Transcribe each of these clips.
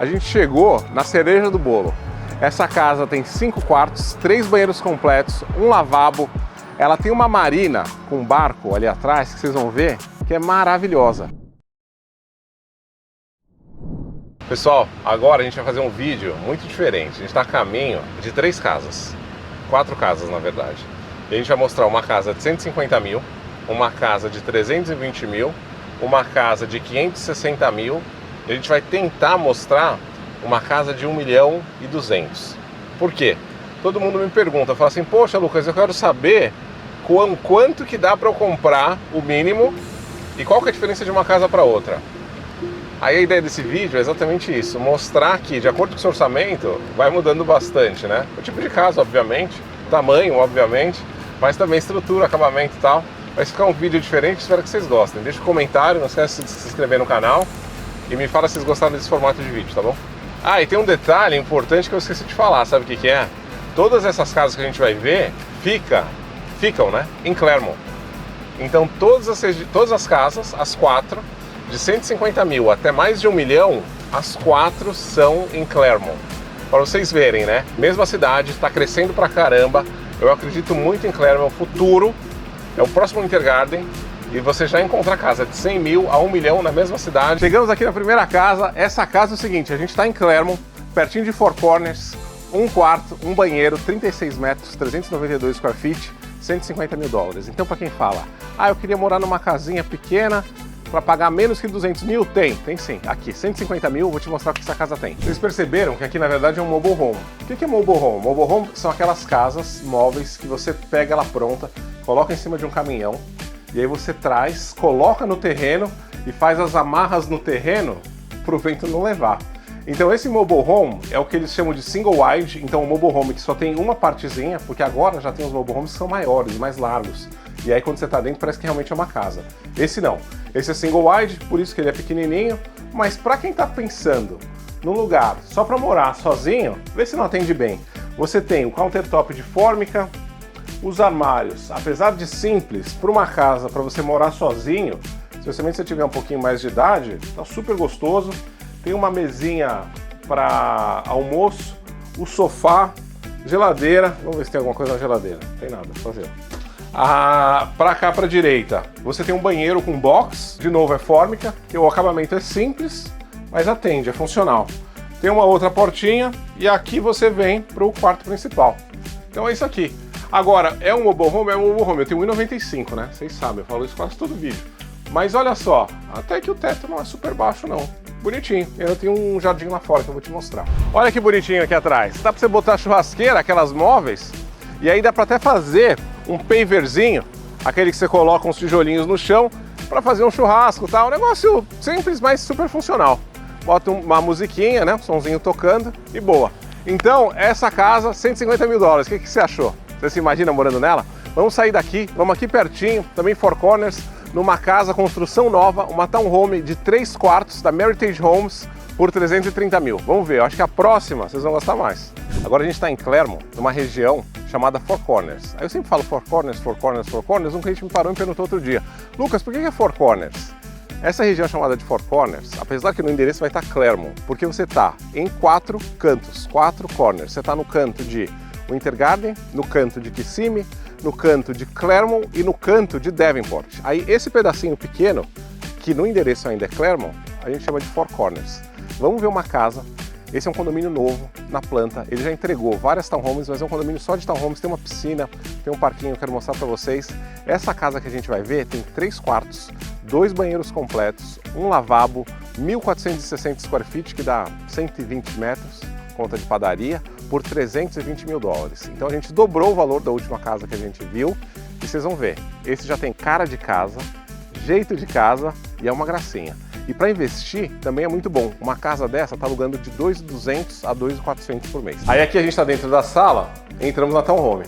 a gente chegou na cereja do bolo. Essa casa tem 5 quartos, 3 banheiros completos, um lavabo. Ela tem uma marina com um barco ali atrás, que vocês vão ver, que é maravilhosa. Pessoal, agora a gente vai fazer um vídeo muito diferente. A gente está a caminho de 3 casas, 4 casas na verdade. E a gente vai mostrar uma casa de 150 mil, uma casa de 320 mil, uma casa de 560 mil. E a gente vai tentar mostrar uma casa de 1.200.000. Por quê? Todo mundo me pergunta, fala assim, poxa Lucas, eu quero saber quanto que dá para eu comprar o mínimo e qual que é a diferença de uma casa para outra. Aí a ideia desse vídeo é exatamente isso, mostrar que de acordo com o seu orçamento vai mudando bastante, né? O tipo de casa, obviamente, tamanho, obviamente, mas também estrutura, acabamento e tal. Vai ficar um vídeo diferente, espero que vocês gostem. Deixa um comentário, não esquece de se inscrever no canal e me fala se vocês gostaram desse formato de vídeo, tá bom? Ah, e tem um detalhe importante que eu esqueci de falar, sabe o que é? Todas essas casas que a gente vai ver ficam, né, em Clermont. Então todas as casas, as 4, de 150 mil até mais de 1 milhão, as 4 são em Clermont. Para vocês verem, né, mesma cidade, está crescendo pra caramba. Eu acredito muito em Clermont, futuro, é o próximo Intergarden. E você já encontra casa de 100 mil a 1 milhão na mesma cidade. Chegamos aqui na primeira casa. Essa casa é o seguinte, a gente está em Clermont, pertinho de Four Corners, 1 quarto, 1 banheiro, 36 metros, 392 square feet, 150 mil dólares. Então para quem fala, eu queria morar numa casinha pequena para pagar menos que 200 mil, tem sim. Aqui, 150 mil, vou te mostrar o que essa casa tem. Vocês perceberam que aqui na verdade é um mobile home. O que é mobile home? Mobile home são aquelas casas móveis que você pega ela pronta, coloca em cima de um caminhão, e aí você traz, coloca no terreno e faz as amarras no terreno para o vento não levar. Então esse mobile home é o que eles chamam de single wide, então o mobile home que só tem uma partezinha, porque agora já tem os mobile homes que são maiores, mais largos. E aí quando você está dentro parece que realmente é uma casa. Esse não. Esse é single wide, por isso que ele é pequenininho, mas para quem está pensando num lugar só para morar sozinho, vê se não atende bem. Você tem o countertop de fórmica, os armários, apesar de simples, para uma casa, para você morar sozinho, especialmente se você tiver um pouquinho mais de idade, tá super gostoso. Tem uma mesinha para almoço, o sofá, geladeira, vamos ver se tem alguma coisa na geladeira, não tem nada, só ver. Para cá, para a direita, você tem um banheiro com box, de novo é fórmica, o acabamento é simples, mas atende, é funcional. Tem uma outra portinha e aqui você vem para o quarto principal. Então é isso aqui. Agora, é um mobile home? É um mobile home. Eu tenho 1,95, né? Vocês sabem, eu falo isso quase todo vídeo. Mas olha só, até que o teto não é super baixo, não. Bonitinho. Eu tenho um jardim lá fora que eu vou te mostrar. Olha que bonitinho aqui atrás. Dá pra você botar churrasqueira, aquelas móveis, e aí dá pra até fazer um paverzinho, aquele que você coloca uns tijolinhos no chão, pra fazer um churrasco e tal. Um negócio simples, mas super funcional. Bota uma musiquinha, né? Um sonzinho tocando e boa. Então, essa casa, 150 mil dólares. O que você achou? Você se imagina morando nela? Vamos sair daqui, vamos aqui pertinho, também Four Corners, numa casa, construção nova, uma townhome de 3 quartos da Meritage Homes por 330 mil. Vamos ver, eu acho que a próxima vocês vão gostar mais. Agora a gente está em Clermont, numa região chamada Four Corners. Aí eu sempre falo Four Corners, Four Corners, Four Corners, um cliente me parou e me perguntou outro dia, Lucas, por que é Four Corners? Essa região chamada de Four Corners, apesar que no endereço vai estar Clermont, porque você está em 4 cantos, 4 corners. Você está no canto de Intergarden, no canto de Kissimmee, no canto de Clermont e no canto de Devonport. Aí esse pedacinho pequeno, que no endereço ainda é Clermont, a gente chama de Four Corners. Vamos ver uma casa. Esse é um condomínio novo, na planta. Ele já entregou várias townhomes, mas é um condomínio só de townhomes. Tem uma piscina, tem um parquinho, eu quero mostrar para vocês. Essa casa que a gente vai ver tem 3 quartos, 2 banheiros completos, um lavabo, 1.460 square feet, que dá 120 metros, conta de padaria, por 320 mil dólares. Então a gente dobrou o valor da última casa que a gente viu e vocês vão ver. Esse já tem cara de casa, jeito de casa e é uma gracinha. E para investir também é muito bom. Uma casa dessa está alugando de 2.200 a 2.400 por mês. Aí aqui a gente está dentro da sala, entramos na townhome.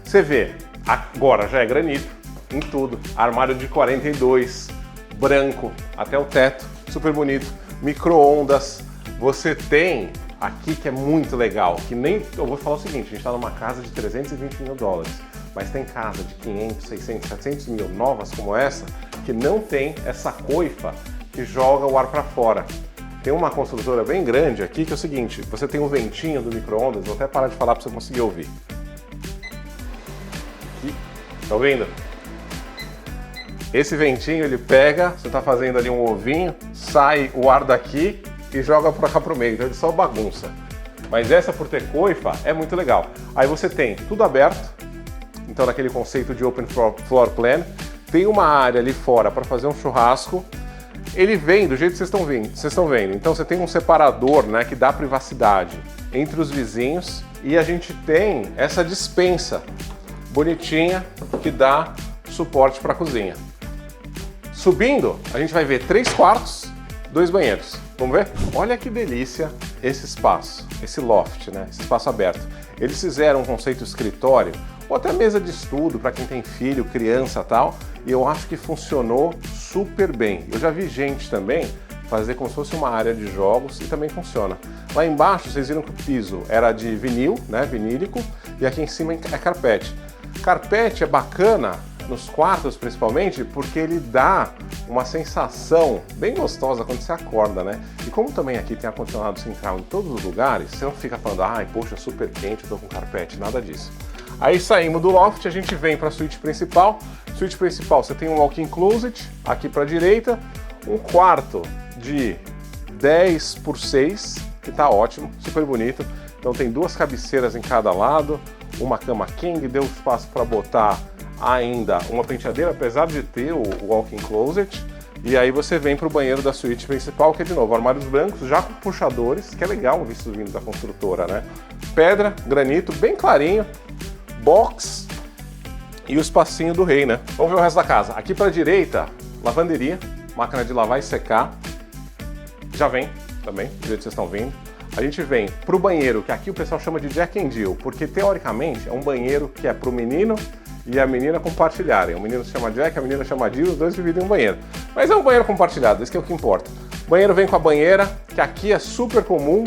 Você vê, agora já é granito em tudo. Armário de 42, branco até o teto, super bonito. Micro-ondas. Você tem aqui que é muito legal, que nem... Eu vou falar o seguinte, a gente está numa casa de 320 mil dólares, mas tem casa de 500, 600, 700 mil novas como essa, que não tem essa coifa que joga o ar para fora. Tem uma construtora bem grande aqui que é o seguinte, você tem um ventinho do micro-ondas, vou até parar de falar para você conseguir ouvir. Aqui, tá ouvindo? Esse ventinho ele pega, você está fazendo ali um ovinho, sai o ar daqui e joga para cá pro meio, então ele só bagunça. Mas essa por ter coifa é muito legal. Aí você tem tudo aberto, então naquele conceito de open floor plan, tem uma área ali fora para fazer um churrasco. Ele vem do jeito que vocês estão vendo. Então você tem um separador, né, que dá privacidade entre os vizinhos e a gente tem essa despensa bonitinha que dá suporte para a cozinha. Subindo, a gente vai ver 3 quartos, 2 banheiros. Vamos ver? Olha que delícia esse espaço, esse loft, né? Esse espaço aberto. Eles fizeram um conceito escritório ou até mesa de estudo para quem tem filho, criança e tal, e eu acho que funcionou super bem. Eu já vi gente também fazer como se fosse uma área de jogos e também funciona. Lá embaixo vocês viram que o piso era de vinil, né, vinílico, e aqui em cima é carpete. Carpete é bacana nos quartos principalmente porque ele dá uma sensação bem gostosa quando você acorda, né? E como também aqui tem ar-condicionado central em todos os lugares, você não fica falando, ai, poxa, super quente, eu tô com carpete, nada disso. Aí saímos do loft, a gente vem para a suíte principal. Suíte principal, você tem um walk-in closet aqui para a direita, um quarto de 10 por 6, que tá ótimo, super bonito. Então tem 2 cabeceiras em cada lado, uma cama king, deu espaço para botar ainda uma penteadeira, apesar de ter o walk-in closet. E aí você vem para o banheiro da suíte principal, que é de novo armários brancos, já com puxadores, que é legal visto vindo da construtora, né? Pedra, granito, bem clarinho, box e o espacinho do rei, né? Vamos ver o resto da casa. Aqui para a direita, lavanderia, máquina de lavar e secar. Já vem também, do jeito que vocês estão vendo. A gente vem para o banheiro, que aqui o pessoal chama de Jack and Jill, porque teoricamente é um banheiro que é para o menino e a menina compartilharem. O menino se chama Jack, a menina chama Jill, os dois dividem um banheiro. Mas é um banheiro compartilhado, isso que é o que importa. O banheiro vem com a banheira, que aqui é super comum.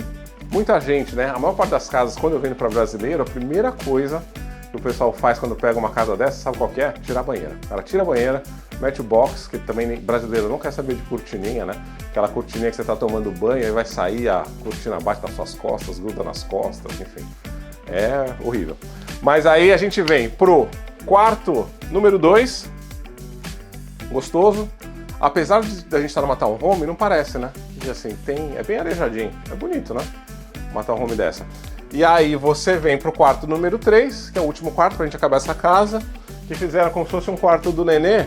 Muita gente, né? A maior parte das casas, quando eu venho para brasileiro, a primeira coisa que o pessoal faz quando pega uma casa dessa, sabe qual que é? Tirar a banheira. O cara tira a banheira, mete o box, que também brasileiro não quer saber de cortininha, né? Aquela cortininha que você tá tomando banho, aí vai sair, a cortina bate nas suas costas, gruda nas costas, enfim. É horrível. Mas aí a gente vem pro quarto número 2, gostoso. Apesar de a gente estar numa townhome, não parece, né? E assim, é bem arejadinho, é bonito, né? Uma townhome dessa. E aí você vem pro quarto número 3, que é o último quarto pra gente acabar essa casa, que fizeram como se fosse um quarto do nenê,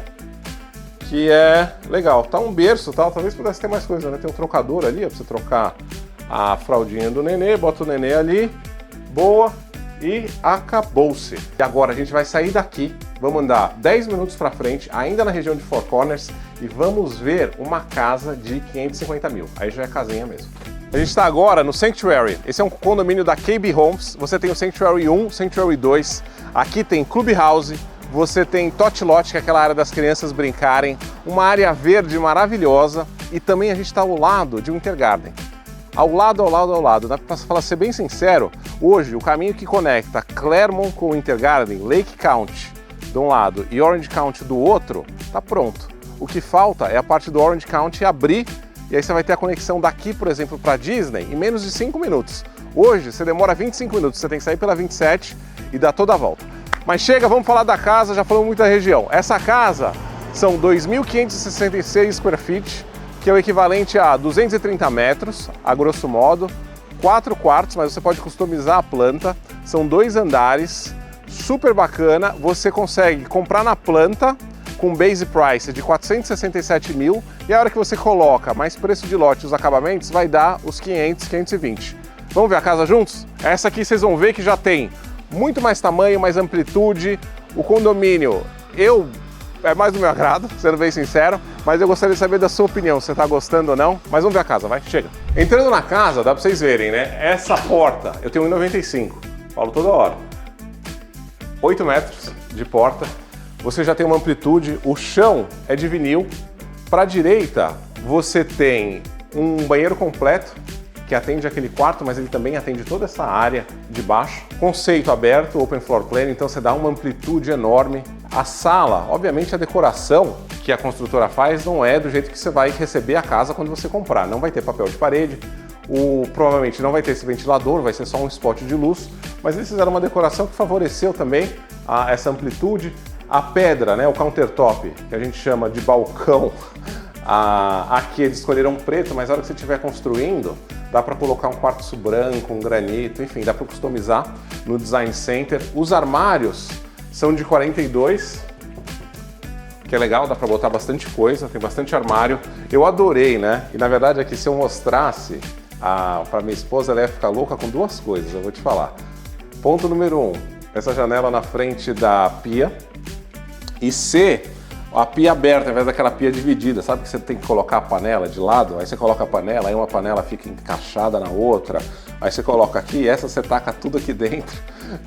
que é legal. Tá um berço, tal, talvez pudesse ter mais coisa, né? Tem um trocador ali, ó, pra você trocar a fraldinha do nenê, bota o nenê ali, boa, e acabou-se. E agora a gente vai sair daqui, vamos andar 10 minutos pra frente, ainda na região de Four Corners, e vamos ver uma casa de 550 mil. Aí já é casinha mesmo. A gente está agora no Sanctuary. Esse é um condomínio da KB Homes. Você tem o Sanctuary 1, Sanctuary 2. Aqui tem Clubhouse. Você tem Tot Lot, que é aquela área das crianças brincarem. Uma área verde maravilhosa. E também a gente está ao lado de um Intergarden. Ao lado. Para ser bem sincero, hoje o caminho que conecta Claremont com o Intergarden, Lake County de um lado e Orange County do outro, está pronto. O que falta é a parte do Orange County abrir. E aí você vai ter a conexão daqui, por exemplo, para Disney em menos de 5 minutos. Hoje você demora 25 minutos, você tem que sair pela 27 e dar toda a volta. Mas chega, vamos falar da casa, já falamos muito da região. Essa casa são 2.566 square feet, que é o equivalente a 230 metros, a grosso modo, 4 quartos, mas você pode customizar a planta. São 2 andares, super bacana, você consegue comprar na planta, com base price de 467 mil, e a hora que você coloca mais preço de lote e os acabamentos, vai dar os 500, 520. Vamos ver a casa juntos? Essa aqui vocês vão ver que já tem muito mais tamanho, mais amplitude. O condomínio, é mais do meu agrado, sendo bem sincero, mas eu gostaria de saber da sua opinião, se você está gostando ou não. Mas vamos ver a casa, vai, chega. Entrando na casa, dá para vocês verem, né? Essa porta, eu tenho 1,95, falo toda hora. 8 metros de porta. Você já tem uma amplitude, o chão é de vinil. Para a direita, você tem um banheiro completo, que atende aquele quarto, mas ele também atende toda essa área de baixo. Conceito aberto, open floor plan, então você dá uma amplitude enorme. A sala, obviamente a decoração que a construtora faz não é do jeito que você vai receber a casa quando você comprar. Não vai ter papel de parede, provavelmente não vai ter esse ventilador, vai ser só um spot de luz, mas eles fizeram uma decoração que favoreceu também essa amplitude. A pedra, né, o countertop, que a gente chama de balcão, aqui eles escolheram preto, mas na hora que você estiver construindo, dá para colocar um quartzo branco, um granito, enfim, dá para customizar no Design Center. Os armários são de 42, que é legal, dá para botar bastante coisa, tem bastante armário. Eu adorei, né? E na verdade aqui, se eu mostrasse para minha esposa, ela ia ficar louca com duas coisas, eu vou te falar. Ponto número 1, essa janela na frente da pia. E C, a pia aberta, ao invés daquela pia dividida, sabe que você tem que colocar a panela de lado? Aí você coloca a panela, aí uma panela fica encaixada na outra, aí você coloca aqui, essa você taca tudo aqui dentro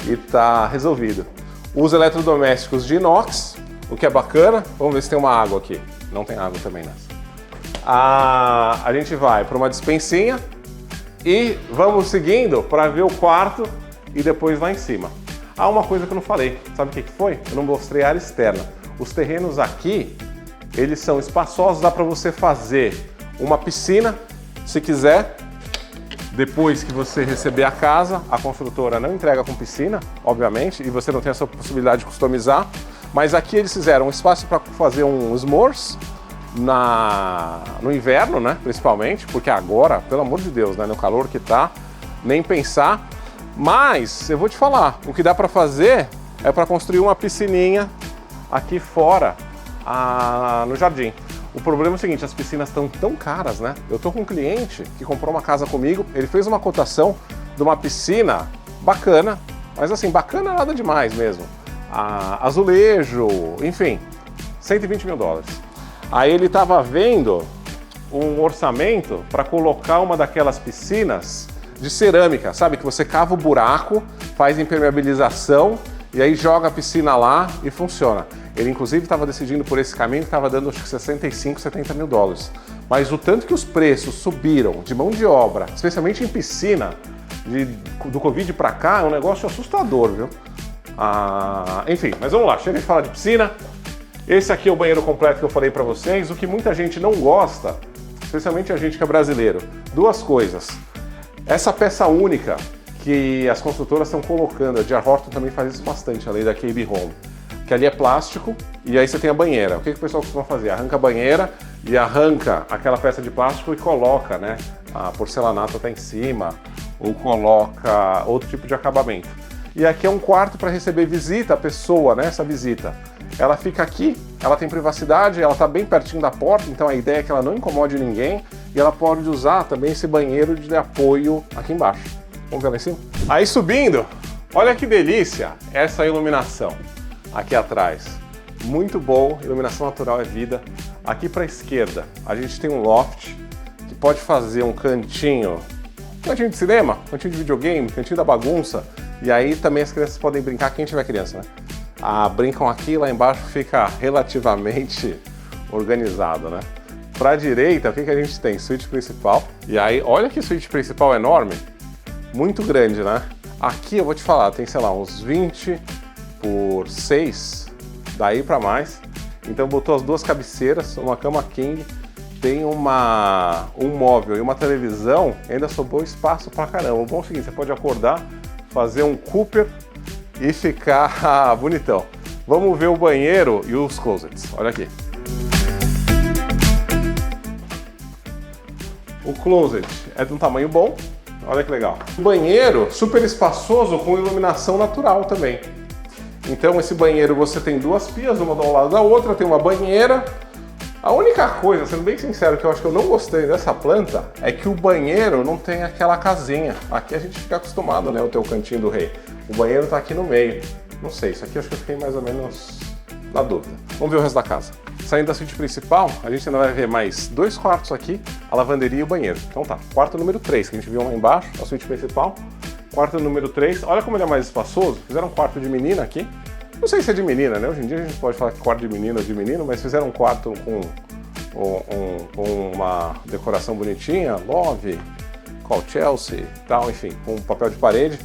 e tá resolvido. Os eletrodomésticos de inox, o que é bacana. Vamos ver se tem uma água aqui. Não tem água também nessa. A gente vai para uma despensinha e vamos seguindo para ver o quarto e depois lá em cima. Há uma coisa que eu não falei, sabe o que foi? Eu não mostrei a área externa. Os terrenos aqui, eles são espaçosos, dá para você fazer uma piscina, se quiser. Depois que você receber a casa, a construtora não entrega com piscina, obviamente, e você não tem essa possibilidade de customizar. Mas aqui eles fizeram um espaço para fazer um s'mores no inverno, né, principalmente, porque agora, pelo amor de Deus, né, no calor que tá, nem pensar. Mas eu vou te falar, o que dá para fazer é para construir uma piscininha aqui fora no jardim. O problema é o seguinte, as piscinas estão tão caras, né? Eu tô com um cliente que comprou uma casa comigo, ele fez uma cotação de uma piscina bacana, mas assim, bacana nada demais mesmo. Azulejo, enfim, 120 mil dólares. Aí ele estava vendo um orçamento para colocar uma daquelas piscinas de cerâmica, sabe? Que você cava o buraco, faz impermeabilização e aí joga a piscina lá e funciona. Ele inclusive estava decidindo por esse caminho, que estava dando acho que 65, 70 mil dólares. Mas o tanto que os preços subiram de mão de obra, especialmente em piscina, do Covid para cá, é um negócio assustador, viu? Enfim, mas vamos lá, chega de falar de piscina. Esse aqui é o banheiro completo que eu falei para vocês. O que muita gente não gosta, especialmente a gente que é brasileiro, duas coisas. Essa peça única que as construtoras estão colocando, a D.R. Horton também faz isso bastante, a lei da KB Home, que ali é plástico e aí você tem a banheira. O que o pessoal costuma fazer? Arranca a banheira e arranca aquela peça de plástico e coloca, né, a porcelanato até em cima, ou coloca outro tipo de acabamento. E aqui é um quarto para receber visita, a pessoa, né, essa visita. Ela fica aqui, ela tem privacidade, ela está bem pertinho da porta, então a ideia é que ela não incomode ninguém e ela pode usar também esse banheiro de apoio aqui embaixo. Vamos ver lá em cima? Aí subindo, olha que delícia essa iluminação aqui atrás. Muito bom, iluminação natural é vida. Aqui para a esquerda a gente tem um loft que pode fazer um cantinho de cinema, cantinho de videogame, cantinho da bagunça. E aí também as crianças podem brincar, quem tiver criança, né? Brincam aqui, lá embaixo fica relativamente organizado, né? Para a direita, o que a gente tem? Suíte principal. E aí, olha que suíte principal enorme, muito grande, né? Aqui eu vou te falar, tem, sei lá, uns 20 por 6, daí para mais. Então botou as duas cabeceiras, uma cama king, tem um móvel e uma televisão, ainda sobrou espaço pra caramba. O bom é o seguinte, você pode acordar, fazer um Cooper e ficar bonitão. Vamos ver o banheiro e os closets. Olha aqui. O closet é de um tamanho bom. Olha que legal. O banheiro super espaçoso com iluminação natural também. Então esse banheiro você tem duas pias, uma ao lado da outra, tem uma banheira. A única coisa, sendo bem sincero, que eu acho que eu não gostei dessa planta é que o banheiro não tem aquela casinha. Aqui a gente fica acostumado, né, o teu cantinho do rei. O banheiro tá aqui no meio. Não sei, isso aqui eu acho que eu fiquei mais ou menos na dúvida. Vamos ver o resto da casa. Saindo da suíte principal, a gente ainda vai ver mais 2 quartos aqui, a lavanderia e o banheiro. Então tá, quarto número 3, que a gente viu lá embaixo, a suíte principal. Quarto número 3, olha como ele é mais espaçoso. Fizeram um quarto de menina aqui. Não sei se é de menina, né? Hoje em dia a gente pode falar que quarto de menino ou de menino, mas fizeram um quarto com uma decoração bonitinha, love, call Chelsea e tal, enfim, com papel de parede.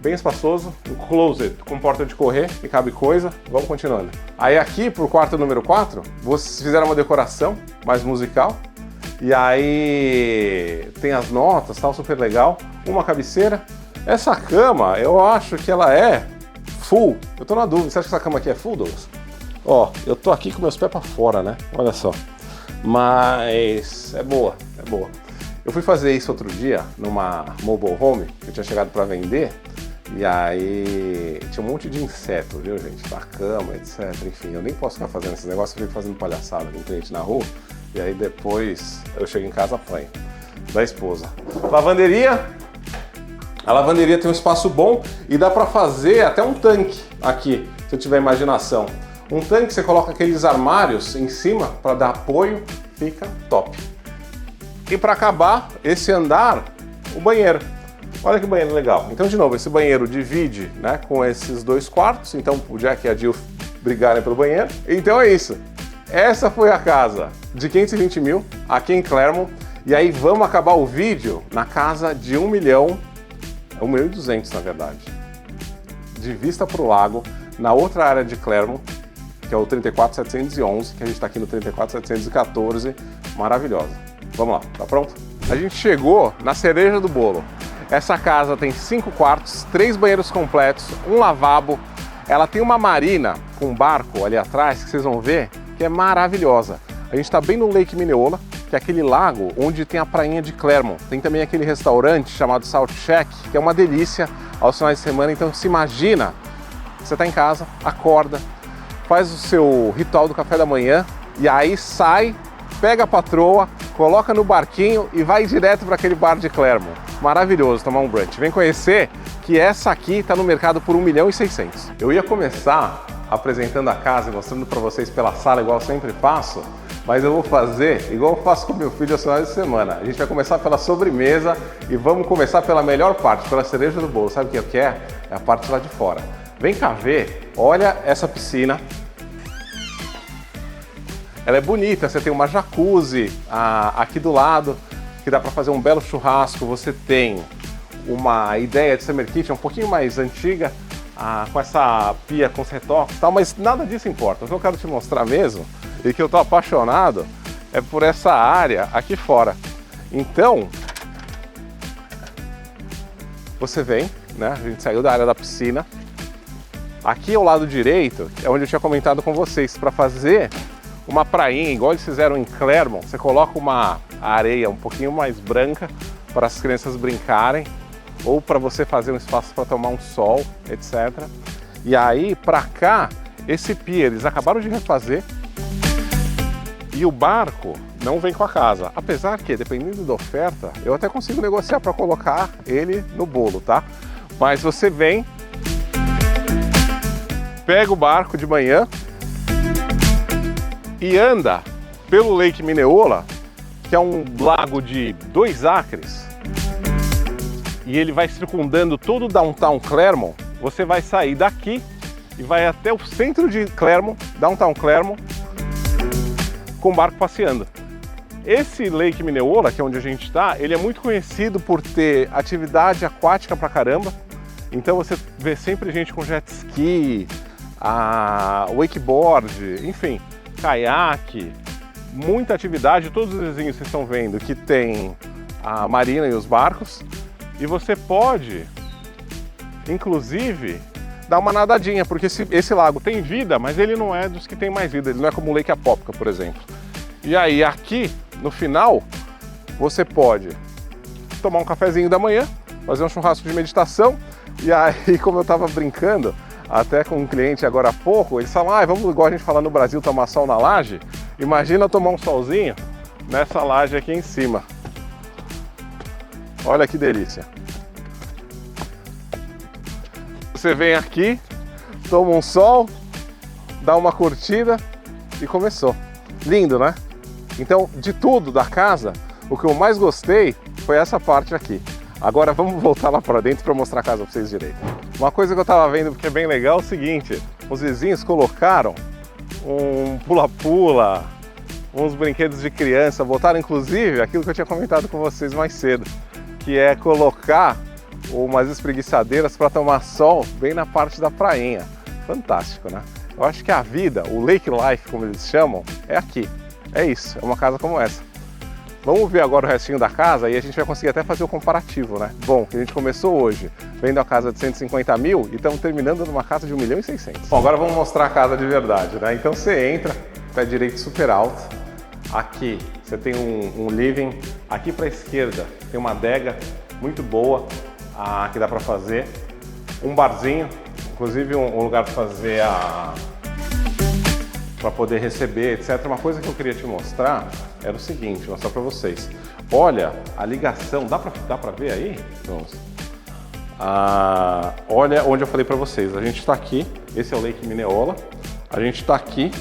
bem espaçoso, um closet com porta de correr e cabe coisa. Vamos continuando. Aí aqui pro quarto número 4, vocês fizeram uma decoração mais musical. E aí tem as notas, tal, super legal. Uma cabeceira. Essa cama, eu acho que ela é full. Eu tô na dúvida, você acha que essa cama aqui é full, Douglas? Ó, eu tô aqui com meus pés pra fora, né? Olha só. Mas é boa, é boa. Eu fui fazer isso outro dia numa mobile home que eu tinha chegado para vender e aí tinha um monte de inseto, viu, gente? Na cama, etc. Enfim, eu nem posso ficar fazendo esse negócio, eu fico fazendo palhaçada com um cliente na rua e aí depois eu chego em casa apanho da esposa. Lavanderia. A lavanderia tem um espaço bom e dá para fazer até um tanque aqui, se eu tiver imaginação. Um tanque, você coloca aqueles armários em cima para dar apoio, fica top. E para acabar, esse andar, o banheiro. Olha que banheiro legal. Então, de novo, esse banheiro divide, né, com esses 2 quartos. Então, o Jack e a Jill brigarem pelo banheiro. Então é isso. Essa foi a casa de 520 mil aqui em Clermont. E aí vamos acabar o vídeo na casa de 1 milhão, 1.200.000 na verdade. De vista para o lago, na outra área de Clermont, que é o 34.711, que a gente está aqui no 34.714, maravilhosa. Vamos lá, tá pronto? A gente chegou na cereja do bolo. Essa casa tem 5 quartos, 3 banheiros completos, um lavabo. Ela tem uma marina com um barco ali atrás, que vocês vão ver, que é maravilhosa. A gente está bem no Lake Minneola, que é aquele lago onde tem a prainha de Clermont. Tem também aquele restaurante chamado Salt Shack, que é uma delícia aos finais de semana. Então se imagina, você está em casa, acorda, faz o seu ritual do café da manhã e aí sai, pega a patroa, coloca no barquinho e vai direto para aquele bar de Clermont. Maravilhoso tomar um brunch. Vem conhecer que essa aqui está no mercado por 1.600.000. Eu ia começar apresentando a casa e mostrando para vocês pela sala, igual eu sempre faço, mas eu vou fazer igual eu faço com meu filho aos finais de semana. A gente vai começar pela sobremesa e vamos começar pela melhor parte, pela cereja do bolo. Sabe o que é? É a parte lá de fora. Vem cá ver, olha essa piscina. Ela é bonita, você tem uma jacuzzi aqui do lado, que dá para fazer um belo churrasco. Você tem uma ideia de summer kitchen um pouquinho mais antiga, com essa pia com os retoques e tal, mas nada disso importa. O que eu quero te mostrar mesmo, e que eu tô apaixonado, é por essa área aqui fora. Então, você vem, né? A gente saiu da área da piscina. Aqui ao lado direito é onde eu tinha comentado com vocês, para fazer uma prainha, igual eles fizeram em Clermont. Você coloca uma areia um pouquinho mais branca para as crianças brincarem, ou para você fazer um espaço para tomar um sol, etc. E aí, para cá, esse pier, eles acabaram de refazer, e o barco não vem com a casa. Apesar que, dependendo da oferta, eu até consigo negociar para colocar ele no bolo, tá? Mas você vem, pega o barco de manhã e anda pelo Lake Minneola, que é um lago de 2 acres, e ele vai circundando todo o downtown Clermont. Você vai sair daqui e vai até o centro de Clermont, downtown Clermont, com o barco passeando. Esse Lake Minneola, que é onde a gente está, ele é muito conhecido por ter atividade aquática pra caramba. Então você vê sempre gente com jet ski, wakeboard, enfim, caiaque, muita atividade. Todos os vizinhos vocês estão vendo que tem a marina e os barcos, e você pode, inclusive, dar uma nadadinha, porque esse lago tem vida, mas ele não é dos que tem mais vida, ele não é como o Lake Apopka, por exemplo. E aí aqui, no final, você pode tomar um cafezinho da manhã, fazer um churrasco de meditação, e aí, como eu estava brincando até com um cliente agora há pouco, eles falam, vamos, igual a gente fala no Brasil, tomar sol na laje. Imagina tomar um solzinho nessa laje aqui em cima. Olha que delícia. Você vem aqui, toma um sol, dá uma curtida e começou. Lindo, né? Então, de tudo da casa, o que eu mais gostei foi essa parte aqui. Agora vamos voltar lá para dentro para mostrar a casa para vocês direito. Uma coisa que eu estava vendo que é bem legal é o seguinte: os vizinhos colocaram um pula-pula, uns brinquedos de criança, botaram inclusive aquilo que eu tinha comentado com vocês mais cedo, que é colocar umas espreguiçadeiras para tomar sol bem na parte da prainha. Fantástico, né? Eu acho que a vida, o lake life, como eles chamam, é aqui. É isso, é uma casa como essa. Vamos ver agora o restinho da casa e a gente vai conseguir até fazer o comparativo, né? Bom, que a gente começou hoje vendo a casa de 150 mil e estamos terminando numa casa de 1.600.000. Bom, agora vamos mostrar a casa de verdade, né? Então você entra, pé direito super alto. Aqui você tem um living. Aqui para a esquerda tem uma adega muito boa que dá para fazer. Um barzinho, inclusive um lugar para fazer para poder receber, etc. Uma coisa que eu queria te mostrar era o seguinte, mostrar para vocês. Olha a ligação, dá para ver aí? Vamos. Olha onde eu falei para vocês. A gente está aqui, esse é o Lake Minneola. A gente está aqui,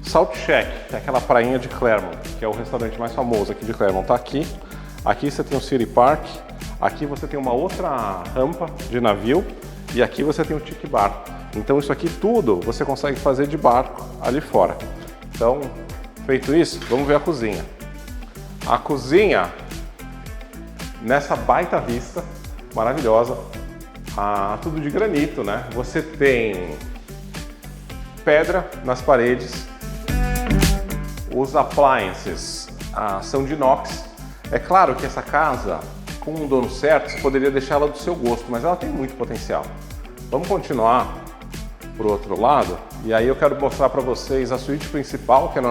Salt Shack, que é aquela prainha de Claremont, que é o restaurante mais famoso aqui de Claremont. Está aqui. Aqui você tem o City Park. Aqui você tem uma outra rampa de navio. E aqui você tem o Tiki Bar. Então isso aqui tudo você consegue fazer de barco ali fora. Então, feito isso, vamos ver a cozinha. A cozinha, nessa baita vista, maravilhosa, tudo de granito, né? Você tem pedra nas paredes, os appliances são de inox. É claro que essa casa, com um dono certo, você poderia deixá-la do seu gosto, mas ela tem muito potencial. Vamos continuar para o outro lado, e aí eu quero mostrar para vocês a suíte principal, que é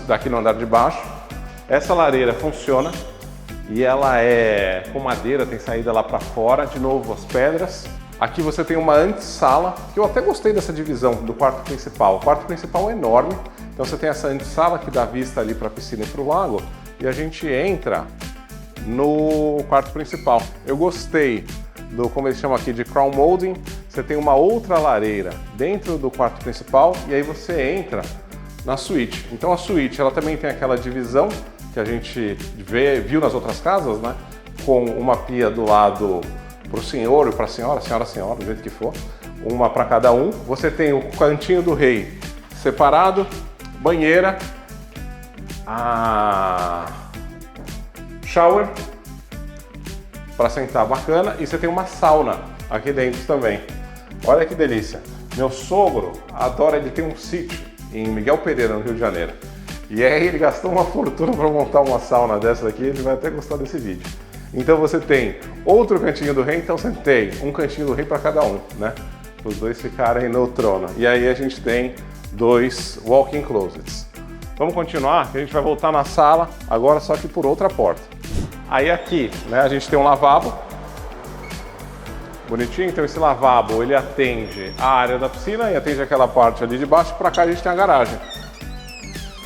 daqui no andar de baixo. Essa lareira funciona e ela é com madeira, tem saída lá para fora, de novo as pedras. Aqui você tem uma antessala, que eu até gostei dessa divisão do quarto principal. O quarto principal é enorme, então você tem essa antessala que dá vista ali para a piscina e para o lago, e a gente entra no quarto principal. Eu gostei como eles chamam aqui de crown molding. Você tem uma outra lareira dentro do quarto principal e aí você entra na suíte. Então a suíte ela também tem aquela divisão que a gente viu nas outras casas, né? Com uma pia do lado para o senhor e para a senhora, do jeito que for, uma para cada um. Você tem o cantinho do rei separado, banheira, shower para sentar bacana, e você tem uma sauna aqui dentro também. Olha que delícia. Meu sogro adora, ele tem um sítio em Miguel Pereira, no Rio de Janeiro. E aí ele gastou uma fortuna para montar uma sauna dessa daqui, ele vai até gostar desse vídeo. Então você tem outro cantinho do rei, então você tem um cantinho do rei para cada um, né? Os dois ficarem no trono. E aí a gente tem 2 walk-in closets. Vamos continuar, que a gente vai voltar na sala, agora só que por outra porta. Aí aqui, né, a gente tem um lavabo, bonitinho. Então esse lavabo, ele atende a área da piscina e atende aquela parte ali de baixo. Para cá a gente tem a garagem.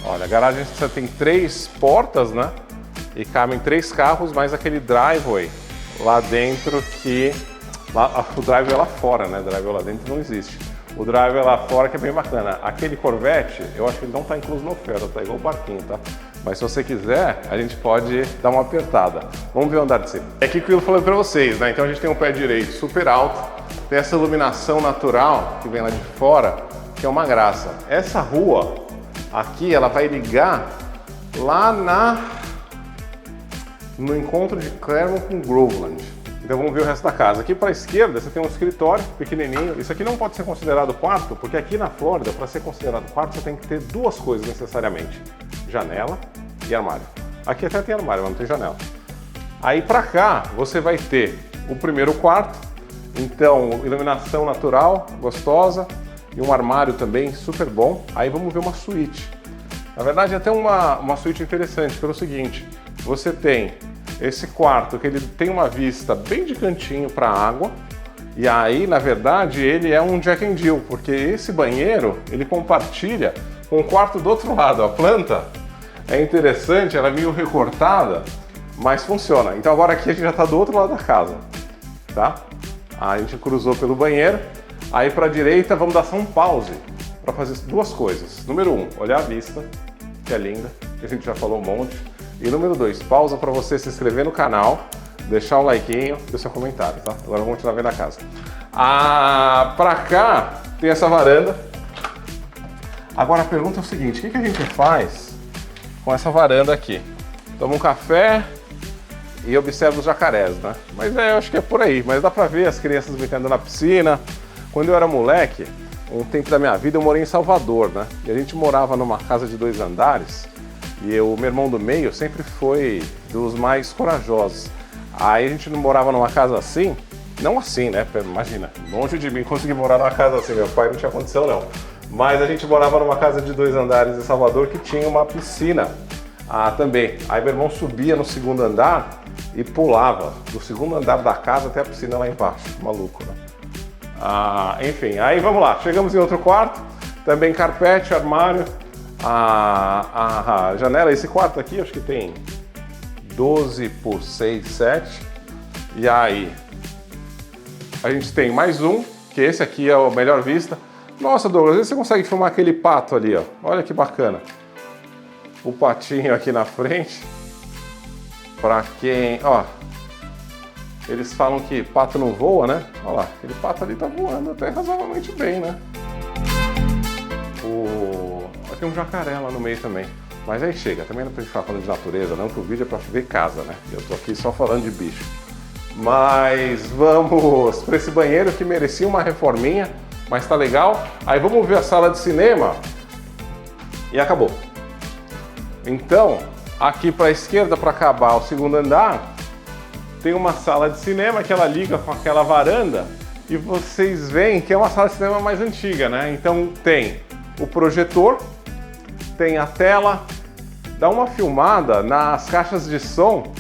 Olha, a garagem você tem 3 portas, né? E cabem 3 carros, mais aquele driveway lá dentro o driveway lá fora, né? O driveway lá dentro não existe. O driveway lá fora que é bem bacana. Aquele Corvette, eu acho que ele não está incluso na oferta, tá igual o barquinho, tá? Mas se você quiser, a gente pode dar uma apertada. Vamos ver o andar de cima. É aqui que eu falei para vocês, né? Então a gente tem um pé direito super alto, tem essa iluminação natural que vem lá de fora, que é uma graça. Essa rua aqui, ela vai ligar lá no encontro de Claremont com Groveland. Então vamos ver o resto da casa. Aqui para a esquerda você tem um escritório pequenininho. Isso aqui não pode ser considerado quarto, porque aqui na Flórida, para ser considerado quarto, você tem que ter 2 coisas necessariamente: janela e armário. Aqui até tem armário, mas não tem janela. Aí para cá você vai ter o primeiro quarto, então iluminação natural, gostosa, e um armário também super bom. Aí vamos ver uma suíte. Na verdade, até uma suíte interessante, pelo seguinte: você tem esse quarto que ele tem uma vista bem de cantinho para a água, e aí, na verdade, ele é um Jack and Jill, porque esse banheiro ele compartilha com o quarto do outro lado. A planta é interessante, ela é meio recortada, mas funciona. Então agora aqui a gente já está do outro lado da casa, tá? A gente cruzou pelo banheiro. Aí para a direita vamos dar só um pause para fazer 2 coisas. Número 1, olhar a vista, que é linda, que a gente já falou um monte. E número 2, pausa para você se inscrever no canal, deixar o likeinho e o seu comentário, tá? Agora vamos continuar vendo a casa. Para cá tem essa varanda. Agora a pergunta é o seguinte: o que a gente faz com essa varanda aqui? Toma um café e observo os jacarés, né? Mas eu acho que é por aí. Mas dá pra ver as crianças brincando na piscina. Quando eu era moleque, um tempo da minha vida eu morei em Salvador, né? E a gente morava numa casa de 2 andares e o meu irmão do meio sempre foi dos mais corajosos. Aí a gente não morava numa casa assim, não assim, né? Imagina, longe de mim conseguir morar numa casa assim, meu pai não tinha condição não. Mas a gente morava numa casa de 2 andares em Salvador que tinha uma piscina também. Aí meu irmão subia no 2º andar e pulava do 2º andar da casa até a piscina lá embaixo. Maluco, né? Enfim, aí vamos lá. Chegamos em outro quarto, também carpete, armário, a janela. Esse quarto aqui acho que tem 12 por 6, 7. E aí a gente tem mais um, que esse aqui é a melhor vista. Nossa, Douglas, às vezes você consegue filmar aquele pato ali, ó. Olha que bacana. O patinho aqui na frente. Pra quem... Ó, eles falam que pato não voa, né? Olha lá, aquele pato ali tá voando até razoavelmente bem, né? Tem um jacaré lá no meio também. Mas aí chega, também não é pra gente ficar falando de natureza, não, que o vídeo é pra ver casa, né? Eu tô aqui só falando de bicho. Mas vamos para esse banheiro que merecia uma reforminha, mas tá legal. Aí vamos ver a sala de cinema e acabou. Então, aqui para a esquerda, para acabar o 2º andar, tem uma sala de cinema que ela liga com aquela varanda e vocês veem que é uma sala de cinema mais antiga, né? Então tem o projetor, tem a tela, dá uma filmada nas caixas de som,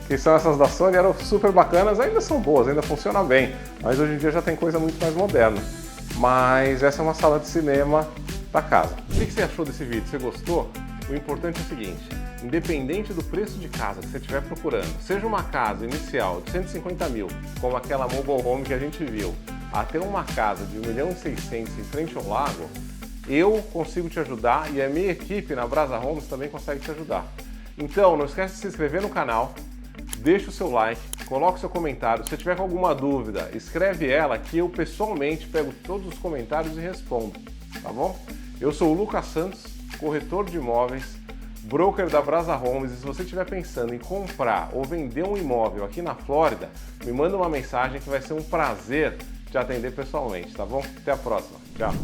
que são essas da Sony, eram super bacanas, ainda são boas, ainda funcionam bem, mas hoje em dia já tem coisa muito mais moderna. Mas essa é uma sala de cinema da casa. O que você achou desse vídeo? Você gostou? O importante é o seguinte, independente do preço de casa que você estiver procurando, seja uma casa inicial de 150 mil, como aquela mobile home que a gente viu, até uma casa de 1.600.000 em frente ao lago, eu consigo te ajudar e a minha equipe na Brasa Homes também consegue te ajudar. Então, não esquece de se inscrever no canal, deixa o seu like, coloca o seu comentário. Se você tiver com alguma dúvida, escreve ela que eu pessoalmente pego todos os comentários e respondo, tá bom? Eu sou o Lucas Santos, corretor de imóveis, broker da Brasa Homes, e se você estiver pensando em comprar ou vender um imóvel aqui na Flórida, me manda uma mensagem que vai ser um prazer te atender pessoalmente, tá bom? Até a próxima. Tchau!